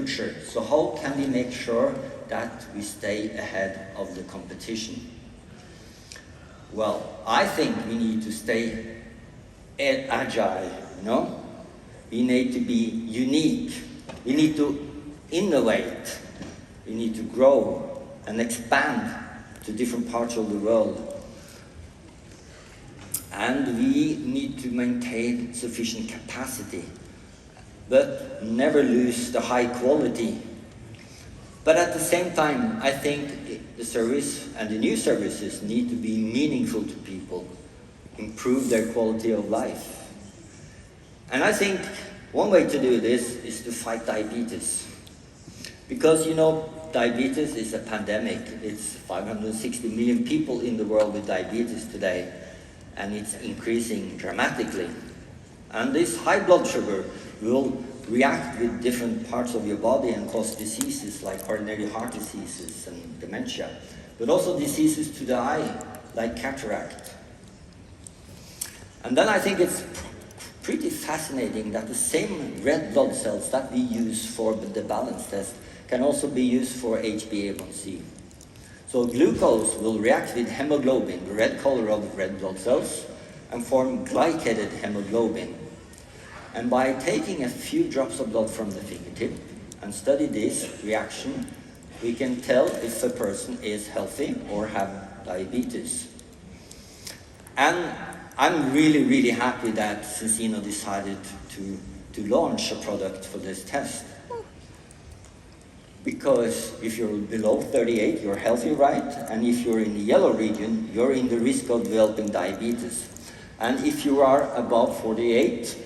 future. So how can we make sure that we stay ahead of the competition? Well, I think we need to stay agile, you know? We need to be unique. We need to innovate. We need to grow and expand to different parts of the world. And we need to maintain sufficient capacity, but never lose the high quality. But at the same time, I think the service and the new services need to be meaningful to people, improve their quality of life. And I think one way to do this is to fight diabetes. Because, you know, diabetes is a pandemic. It's 560 million people in the world with diabetes today, and it's increasing dramatically. And this high blood sugar will react with different parts of your body and cause diseases like coronary heart diseases and dementia, but also diseases to the eye, like cataract. And then I think it's pretty fascinating that the same red blood cells that we use for the balance test can also be used for HbA1c. So glucose will react with hemoglobin, the red color of the red blood cells, and form glycated hemoglobin. And by taking a few drops of blood from the fingertip and study this reaction, we can tell if a person is healthy or have diabetes. And I'm really, really happy that Cincino decided to launch a product for this test. Because if you're below 38, you're healthy, right? And if you're in the yellow region, you're in the risk of developing diabetes. And if you are above 48,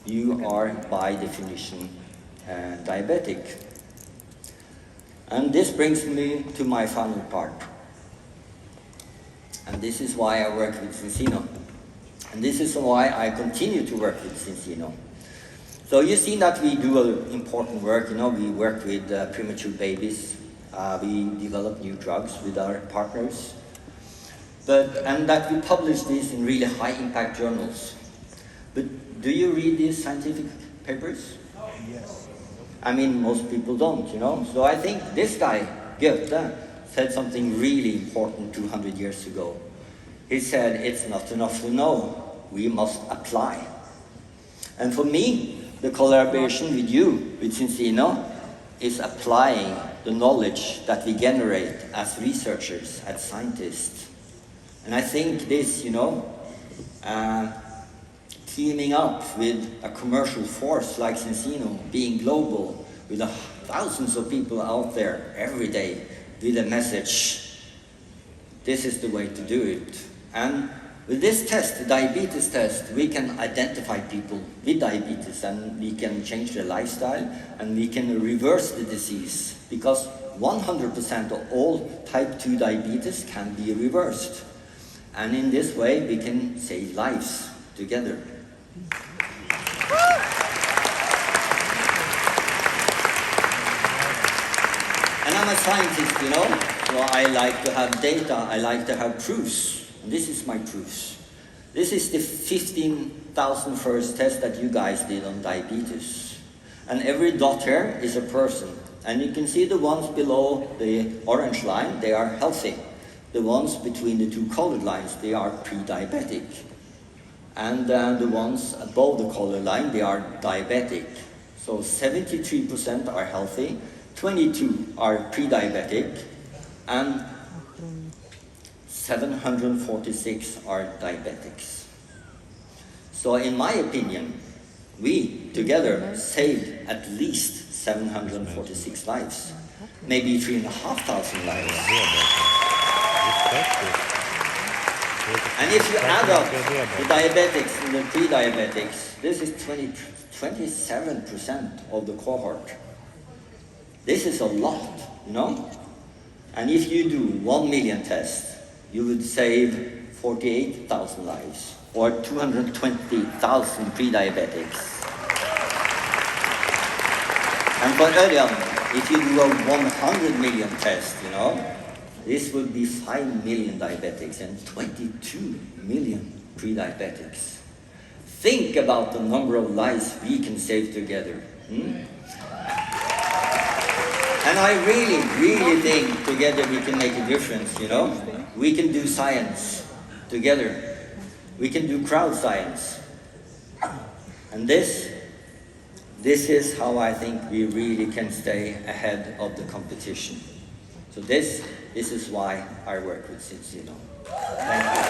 you are by definition diabetic. And this brings me to my final part. And this is why I work with Cincino. And this is why I continue to work with Cincino. So you've seen that we do important work. You know, we work with premature babies. We develop new drugs with our partners. And that we publish these in really high impact journals. But do you read these scientific papers? Yes. I mean, most people don't, you know. So I think this guy, Goethe, said something really important 200 years ago. He said, it's not enough to know, we must apply. And for me, the collaboration with you, with Cincino, is applying the knowledge that we generate as researchers, as scientists. And I think this, you know, teaming up with a commercial force like Cincino, being global, with thousands of people out there every day with a message, this is the way to do it. And with this test, the diabetes test, we can identify people with diabetes and we can change their lifestyle and we can reverse the disease, because 100% of all type 2 diabetes can be reversed. And in this way, we can save lives together. And I'm a scientist, you know, so I like to have data, I like to have proofs. And this is my proofs. This is the 15,000 first test that you guys did on diabetes. And every dot here is a person. And you can see the ones below the orange line, they are healthy. The ones between the two colored lines, they are pre-diabetic. And the ones above the color line, they are diabetic. So 73% are healthy, 22 are pre-diabetic, and 746 are diabetics. So in my opinion, we together saved at least 746 lives, maybe 3,500 lives. And if you add up the diabetics and the pre-diabetics, this is 27% of the cohort. This is a lot, you know? And if you do 1 million tests, you would save 48,000 lives, or 220,000 pre-diabetics. And for Örjan, if you do a 100 million test, you know, this would be 5 million diabetics and 22 million pre-diabetics. Think about the number of lives we can save together. And I really, really think together we can make a difference, you know? We can do science together. We can do crowd science. And this is how I think we really can stay ahead of the competition. So this is why I work with Cincino. Thank you.